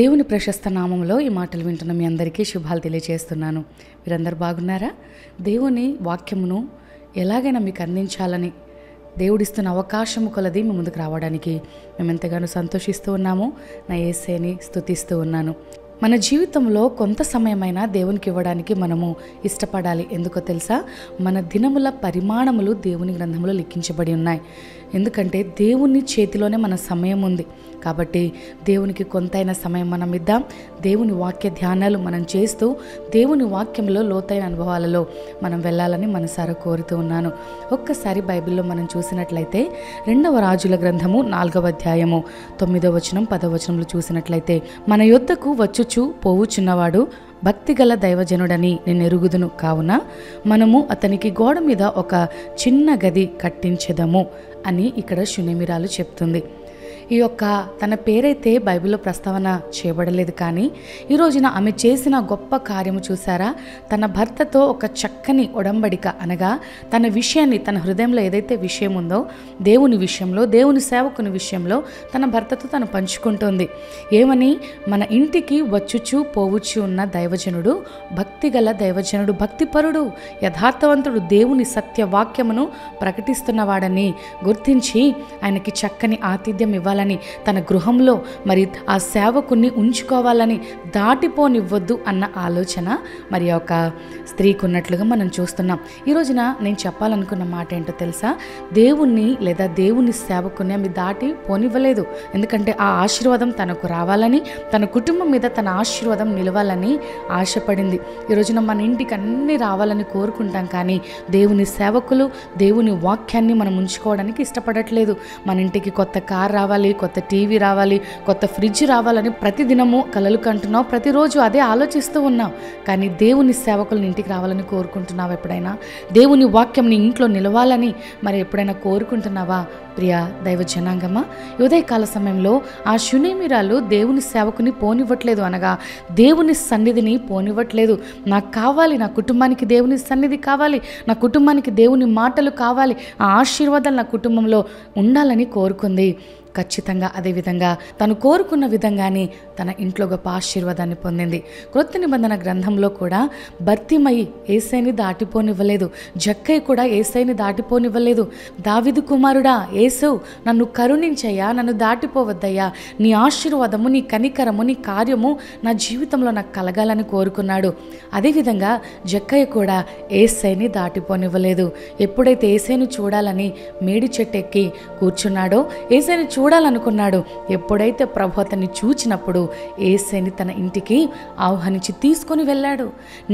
దేవుని ప్రశస్త నామంలో ఈ మాటలు వింటున్న మీ అందరికీ శుభాలు తెలియజేస్తున్నాను. మీరందరూ బాగున్నారా? దేవుని వాక్యమును ఎలాగైనా మీకు అందించాలని దేవుడిస్తున్న అవకాశము కొలది మీ ముందుకు రావడానికి మేము ఎంతగానో సంతోషిస్తూ ఉన్నాము. నా యేసేని స్తుతిస్తూ ఉన్నాను. మన జీవితంలో కొంత సమయమైనా దేవునికి ఇవ్వడానికి మనము ఇష్టపడాలి. ఎందుకో తెలుసా? మన దినముల పరిమాణములు దేవుని గ్రంథంలో లిఖించబడి ఉన్నాయి. ఎందుకంటే దేవుని చేతిలోనే మన సమయం ఉంది. కాబట్టి దేవునికి కొంతైన సమయం మనం ఇద్దాం. దేవుని వాక్య ధ్యానాలు మనం చేస్తూ దేవుని వాక్యంలో లోతైన అనుభవాలలో మనం వెళ్ళాలని మనసారా కోరుతూ ఉన్నాను. ఒక్కసారి బైబిల్లో మనం చూసినట్లయితే 2వ రాజుల గ్రంథము 4వ అధ్యాయము 9వ వచనం 10వ వచనంలో చూసినట్లయితే, మన యొద్దకు వచ్చుచు పోవుచున్నవాడు భక్తిగల దైవజనుడని నేను ఎరుగుదును, కావున మనము అతనికి గోడ మీద ఒక చిన్న గది కట్టించెదము అని ఇక్కడ షూనేమిరాలు చెప్తుంది. ఈ యొక్క తన పేరైతే బైబిల్లో ప్రస్తావన చేయబడలేదు, కానీ ఈ రోజున ఆమె చేసిన గొప్ప కార్యము చూసారా? తన భర్తతో ఒక చక్కని ఒడంబడిక, అనగా తన విషయాన్ని, తన హృదయంలో ఏదైతే విషయం ఉందో దేవుని విషయంలో, దేవుని సేవకుని విషయంలో తన భర్తతో తను పంచుకుంటుంది. ఏమని? మన ఇంటికి వచ్చుచు పోవుచు ఉన్న దైవజనుడు భక్తిగల దైవజనుడు, భక్తిపరుడు, యథార్థవంతుడు, దేవుని సత్యవాక్యమును ప్రకటిస్తున్నవాడని గుర్తించి ఆయనకి చక్కని ఆతిథ్యం ఇవ్వాలని, తన గృహంలో మరి ఆ సేవకుని ఉంచుకోవాలని, దాటిపోనివ్వద్దు అన్న ఆలోచన మరి ఒక స్త్రీకి ఉన్నట్లుగా మనం చూస్తున్నాం. ఈ రోజున నేను చెప్పాలనుకున్న మాట ఏంటో తెలుసా? దేవుణ్ణి లేదా దేవుని సేవకుని ఆమె దాటి పోనివ్వలేదు. ఎందుకంటే ఆ ఆశీర్వాదం తనకు రావాలని, తన కుటుంబం మీద తన ఆశీర్వాదం నిలవాలని ఆశపడింది. ఈ రోజున మన ఇంటికి అన్నీ రావాలని కోరుకుంటాం, కానీ దేవుని సేవకులు, దేవుని వాక్యాన్ని మనం ఉంచుకోవడానికి ఇష్టపడట్లేదు. మన ఇంటికి కొత్త కార్ రావాలి, కొత్త టీవీ రావాలి, కొత్త ఫ్రిడ్జ్ రావాలని ప్రతిదినము కలలు కంటున్నావు, ప్రతిరోజు అదే ఆలోచిస్తూ ఉన్నావు. కానీ దేవుని సేవకులను ఇంటికి రావాలని కోరుకుంటున్నావా? ఎప్పుడైనా దేవుని వాక్యం నీ ఇంట్లో నిలవాలని మరి ఎప్పుడైనా కోరుకుంటున్నావా? ప్రియ దైవ జనాంగమా, ఉదయకాల సమయంలో ఆ షూనేమిరాలు దేవుని సేవకుని పోనివ్వట్లేదు, అనగా దేవుని సన్నిధిని పోనివ్వట్లేదు. నాకు కావాలి, నా కుటుంబానికి దేవుని సన్నిధి కావాలి, నా కుటుంబానికి దేవుని మాటలు కావాలి, ఆ ఆశీర్వాదాలు నా కుటుంబంలో ఉండాలని కోరుకుంది. ఖచ్చితంగా అదేవిధంగా తను కోరుకున్న విధంగానే తన ఇంట్లో గొప్ప ఆశీర్వాదాన్ని పొందింది. క్రొత్త నిబంధన గ్రంథంలో కూడా భర్తిమయి యేసయ్యని దాటిపోనివ్వలేదు, జక్కయ్య కూడా యేసయ్యని దాటిపోనివ్వలేదు. దావీదు కుమారుడా యేసు, నన్ను కరుణించయ్యా, నన్ను దాటిపోవద్దయ్యా, నీ ఆశీర్వాదము, నీ కనికరము, నీ కార్యము నా జీవితంలో నాకు కలగాలని కోరుకున్నాడు. అదేవిధంగా జక్కయ్య కూడా యేసయ్యని దాటిపోనివ్వలేదు. ఎప్పుడైతే యేసయ్యను చూడాలని మేడి చెట్టు ఎక్కి కూర్చున్నాడో, యేసయ్యని చూడాలనుకున్నాడు. ఎప్పుడైతే ప్రభు అతన్ని చూచినప్పుడు యేసయ్యని తన ఇంటికి ఆహ్వానించి తీసుకొని వెళ్ళాడు.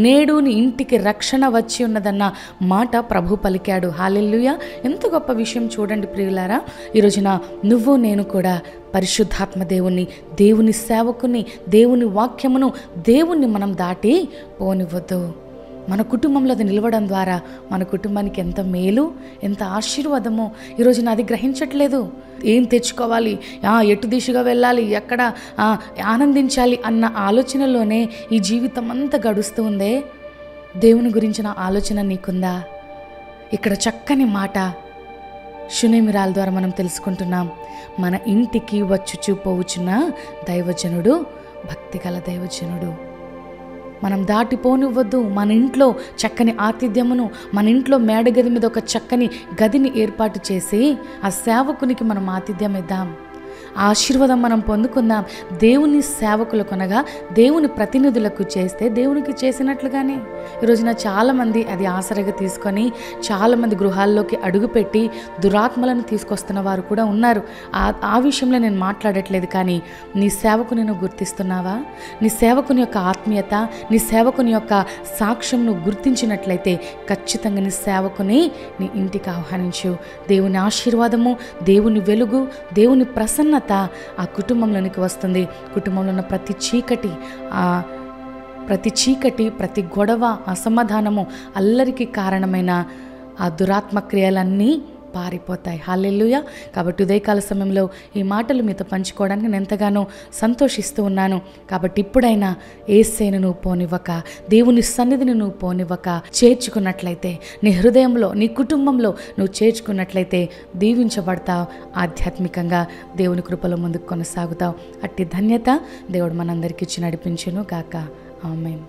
నేడు నీ ఇంటికి రక్షణ వచ్చి ఉన్నదన్న మాట ప్రభు పలికాడు. హల్లెలూయా! ఎంత గొప్ప విషయం చూడండి ప్రియులారా. ఈ రోజున నువ్వు నేను కూడా పరిశుద్ధాత్మ దేవుణ్ణి, దేవుని సేవకుని, దేవుని వాక్యమును, దేవుణ్ణి మనం దాటి పోనివ్వద్దు. మన కుటుంబంలో అది నిలవడం ద్వారా మన కుటుంబానికి ఎంత మేలు, ఎంత ఆశీర్వాదమో ఈరోజు నాది గ్రహించట్లేదు. ఏం తెచ్చుకోవాలి, ఎటు దిశగా వెళ్ళాలి, ఎక్కడ ఆనందించాలి అన్న ఆలోచనలోనే ఈ జీవితం అంతా గడుస్తూ ఉందే. దేవుని గురించిన ఆలోచన నీకుందా? ఇక్కడ చక్కని మాట షూనేమిరాల ద్వారా మనం తెలుసుకుంటున్నాం. మన ఇంటికి వచ్చుచూ పోవుచున్న దైవజనుడు భక్తిగల దైవజనుడు. మనం దాటిపోనివ్వద్దు. మన ఇంట్లో చక్కని ఆతిథ్యమును, మన ఇంట్లో మేడగది మీద ఒక చక్కని గదిని ఏర్పాటు చేసి ఆ సేవకునికి మనం ఆతిథ్యం ఇద్దాం. ఆశీర్వాదం మనం పొందుకుందాం. దేవుని సేవకులకు అనగా దేవుని ప్రతినిధులకు చేస్తే దేవునికి చేసినట్లుగానే. ఈరోజున చాలామంది అది ఆసరగా తీసుకొని చాలామంది గృహాల్లోకి అడుగుపెట్టి దురాత్మలను తీసుకొస్తున్న వారు కూడా ఉన్నారు. ఆ విషయంలో నేను మాట్లాడట్లేదు, కానీ నీ సేవకుని నువ్వు గుర్తిస్తున్నావా? నీ సేవకుని యొక్క ఆత్మీయత, నీ సేవకుని యొక్క సాక్ష్యం నువ్వు గుర్తించినట్లయితే ఖచ్చితంగా నీ సేవకుని నీ ఇంటికి ఆహ్వానించు. దేవుని ఆశీర్వాదము, దేవుని వెలుగు, దేవుని ప్రసన్నత ఆ కుటుంబంలోనికి వస్తుంది. కుటుంబంలో ఉన్న ప్రతి చీకటి, ప్రతి గొడవ, అసమాధానము, అల్లరికి కారణమైన ఆ దురాత్మ క్రియలన్నీ పారిపోతాయి. హల్లెలూయా. కాబట్టి ఉదయకాల సమయంలో ఈ మాటలు మీతో పంచుకోవడానికి నేను ఎంతగానో సంతోషిస్తూ ఉన్నాను. కాబట్టి ఇప్పుడైనా యేసయ్యను నువ్వు పోనివ్వక, దేవుని సన్నిధిని నువ్వు పోనివ్వక చేర్చుకున్నట్లయితే, నీ హృదయంలో నీ కుటుంబంలో నువ్వు చేర్చుకున్నట్లయితే దీవించబడతావు. ఆధ్యాత్మికంగా దేవుని కృపలో ముందుకు కొనసాగుతావు. అట్టి ధన్యత దేవుడు మనందరికీ ఇచ్చి నడిపించును గాక. ఆమేన్.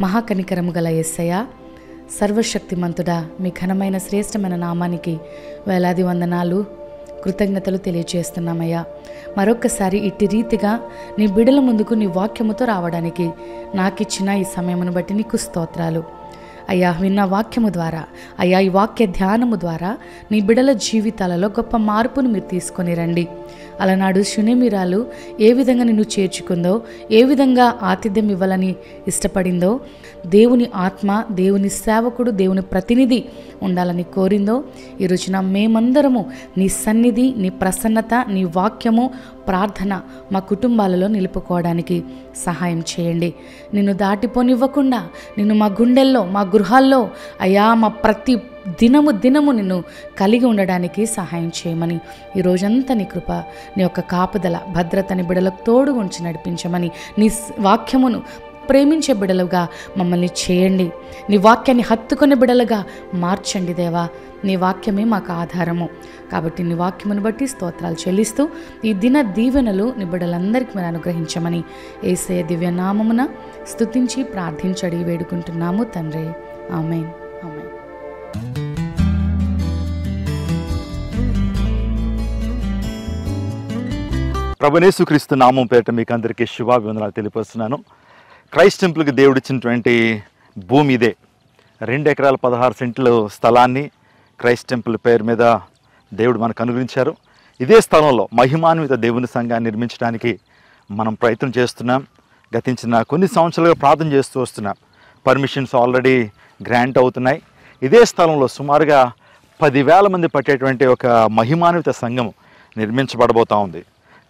మహాకనికరము గల యేసయ్య, సర్వశక్తిమంతుడా, మీ ఘనమైన శ్రేష్టమైన నామానికి వేలాది వందనాలు, కృతజ్ఞతలు తెలియజేస్తున్నామయ్యా. మరొక్కసారి ఇట్టి రీతిగా నీ బిడల ముందుకు నీ వాక్యముతో రావడానికి నాకిచ్చిన ఈ సమయమును బట్టి నీకు స్తోత్రాలు అయ్యా. విన్న వాక్యము ద్వారా అయ్యా, ఈ వాక్య ధ్యానము ద్వారా నీ బిడల జీవితాలలో గొప్ప మార్పును మీరు తీసుకొని రండి. అలనాడు షునేమిరాలు ఏ విధంగా నిన్ను చేర్చుకుందో, ఏ విధంగా ఆతిథ్యం ఇవ్వాలని ఇష్టపడిందో, దేవుని ఆత్మ, దేవుని సేవకుడు, దేవుని ప్రతినిధి ఉండాలని కోరిందో, ఈ రోజున మేమందరము నీ సన్నిధి, నీ ప్రసన్నత, నీ వాక్యము, ప్రార్థన మా కుటుంబాలలో నిలుపుకోవడానికి సహాయం చేయండి. నిన్ను దాటిపోనివ్వకుండా, నిన్ను మా గుండెల్లో, మా గృహాల్లో అయ్యా, మా ప్రతి దినము నిన్ను కలిగి ఉండడానికి సహాయం చేయమని, ఈ రోజంతా నీ కృప, నీ యొక్క కాపుదల, భద్రతని బిడలకు తోడుగా ఉంచి నడిపించమని, నీ వాక్యమును ప్రేమించే బిడలుగా మమ్మల్ని చేయండి. నీ వాక్యాన్ని హత్తుకునే బిడలుగా మార్చండి దేవా. నీ వాక్యమే మాకు ఆధారము. కాబట్టి నీ వాక్యమును బట్టి స్తోత్రాలు చెల్లిస్తూ ఈ దిన దీవెనలు నీ బిడ్డలందరికీ మీరు అనుగ్రహించమని యేసయ్య దివ్య నామమున స్తుతించి ప్రార్థించడి వేడుకుంటున్నాము తండ్రి. ఆమేన్. ఆమేన్. ప్రభువైన యేసుక్రీస్తు నామం పేరిట మీకు అందరికీ శుభాభివందనాలు తెలియపరుస్తున్నాను. క్రైస్ట్ టెంపుల్కి దేవుడిచ్చినటువంటి భూమి ఇదే. 2 ఎకరాల 16 సెంట్ల స్థలాన్ని క్రైస్ట్ టెంపుల్ పేరు మీద దేవుడు మనకు అనుగ్రహించారు. ఇదే స్థలంలో మహిమాన్విత దేవుని సంఘాన్ని నిర్మించడానికి మనం ప్రయత్నం చేస్తున్నాం. గతించిన కొన్ని సంవత్సరాలుగా ప్రార్థన చేస్తూ వస్తున్నాం. పర్మిషన్స్ ఆల్రెడీ గ్రాంట్ అవుతున్నాయి. ఇదే స్థలంలో సుమారుగా 10,000 మంది పట్టేటువంటి ఒక మహిమాన్విత సంఘం నిర్మించబడబోతూ ఉంది.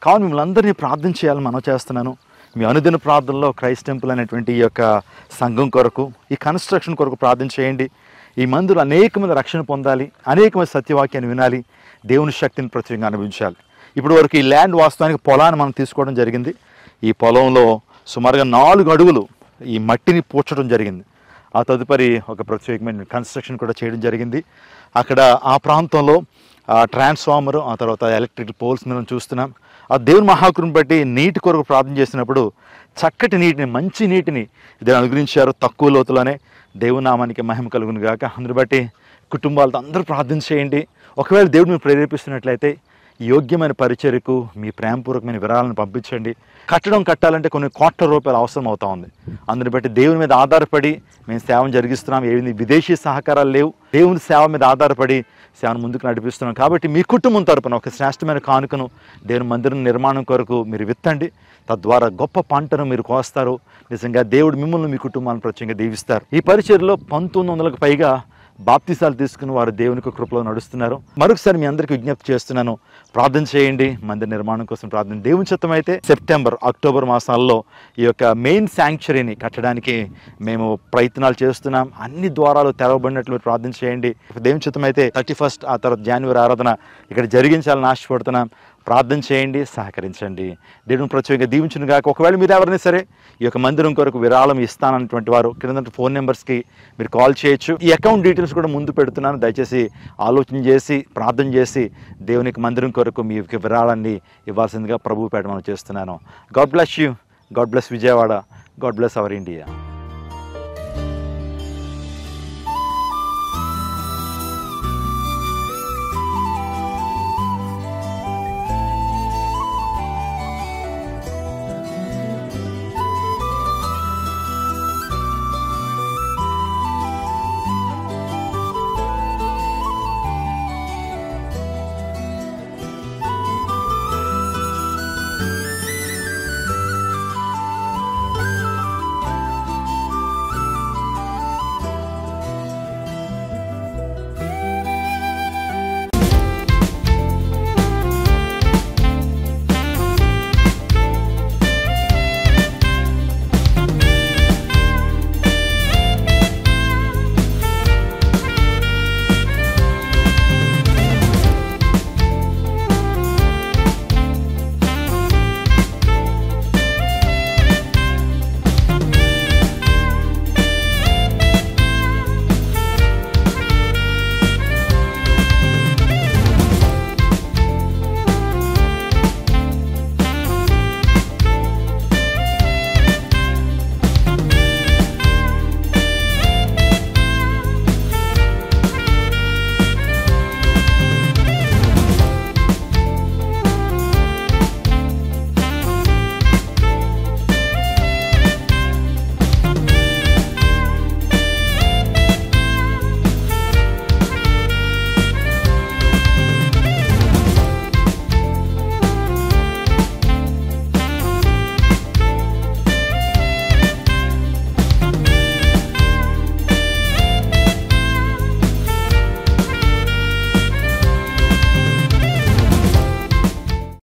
కావున మిమ్మల్ని అందరినీ ప్రార్థన చేయాలని మనం చేస్తున్నాను. మీ అనుదిన ప్రార్థనలో క్రైస్ట్ టెంపుల్ అనేటువంటి ఈ యొక్క సంఘం కొరకు, ఈ కన్స్ట్రక్షన్ కొరకు ప్రార్థన చేయండి. ఈ మందులు అనేక మంది రక్షణ పొందాలి, అనేక మంది సత్యవాక్యాన్ని వినాలి, దేవుని శక్తిని ప్రత్యేకంగా అనుభవించాలి. ఇప్పుడు వరకు ఈ ల్యాండ్ వాస్తవానికి పొలాన్ని మనం తీసుకోవడం జరిగింది. ఈ పొలంలో సుమారుగా 4 అడుగులు ఈ మట్టిని పూడ్చడం జరిగింది. ఆ తదుపరి ఒక ప్రత్యేకమైన కన్స్ట్రక్షన్ కూడా చేయడం జరిగింది. అక్కడ ఆ ప్రాంతంలో ట్రాన్స్ఫార్మరు, ఆ తర్వాత ఎలక్ట్రికల్ పోల్స్ మనం చూస్తున్నాం. ఆ దేవుని మహాకృపను బట్టి నీటి కొరకు ప్రార్థన చేసినప్పుడు చక్కటి నీటిని, మంచి నీటిని దేవుని అనుగ్రహించారు. తక్కువ లోతులోనే. దేవుని నామానికి మహిమ కలుగును గాక. అందుని బట్టి కుటుంబాలతో అందరూ ప్రార్థన చేయండి. ఒకవేళ దేవుడు మీరు ప్రేరేపిస్తున్నట్లయితే యోగ్యమైన పరిచర్యకు మీ ప్రేమపూర్వకమైన విరాళాలను పంపించండి. కట్టాలంటే కొన్ని కోట్ల రూపాయలు అవసరం అవుతా ఉంది. అందుని బట్టి దేవుని మీద ఆధారపడి మేము సేవను జరిగిస్తున్నాం. ఏమి విదేశీ సహకారాలు లేవు. దేవుని సేవ మీద ఆధారపడి సేవను ముందుకు నడిపిస్తున్నాం. కాబట్టి మీ కుటుంబం తరపున ఒక శ్రేష్టమైన కానుకను దేవుని మందిరం నిర్మాణం కొరకు మీరు విత్తండి. తద్వారా గొప్ప పంటను మీరు కోస్తారు. నిజంగా దేవుడు మిమ్మల్ని, మీ కుటుంబాలను ప్రత్యేకంగా దీవిస్తారు. ఈ పరిచర్యలో 1900కు పైగా బాప్తిసాలు తీసుకుని వారు దేవునికి కృపలో నడుస్తున్నారు. మరొకసారి మీ అందరికీ విజ్ఞప్తి చేస్తున్నాను, ప్రార్థన చేయండి. మందిర నిర్మాణం కోసం ప్రార్థన. దేవుని చిత్తం అయితే సెప్టెంబర్, అక్టోబర్ మాసాల్లో ఈ యొక్క మెయిన్ శాంక్చురీని కట్టడానికి మేము ప్రయత్నాలు చేస్తున్నాం. అన్ని ద్వారాలు తెరవబడినట్లు మీరు ప్రార్థన చేయండి. దేవుని చిత్తం అయితే 31 ఆ తర్వాత జనవరి ఆరాధన ఇక్కడ జరిగించాలని ఆశపడుతున్నాం. ప్రార్థన చేయండి, సహకరించండి. దేవుని ప్రత్యేకంగా దీవించును గాక. ఒకవేళ మీరు ఎవరైనా సరే ఈ యొక్క మందిరం కొరకు విరాళం ఇస్తానన్నటువంటి వారు కింద ఫోన్ నెంబర్స్కి మీరు కాల్ చేయొచ్చు. ఈ అకౌంట్ డీటెయిల్స్ కూడా ముందు పెడుతున్నాను. దయచేసి ఆలోచన చేసి, ప్రార్థన చేసి దేవునికి మందిరం కొరకు మీ యొక్క విరాళాన్ని ఇవ్వాల్సిందిగా ప్రభువు పేట మనం చేస్తున్నాను. God bless you. God bless Vijayawada. God bless our India.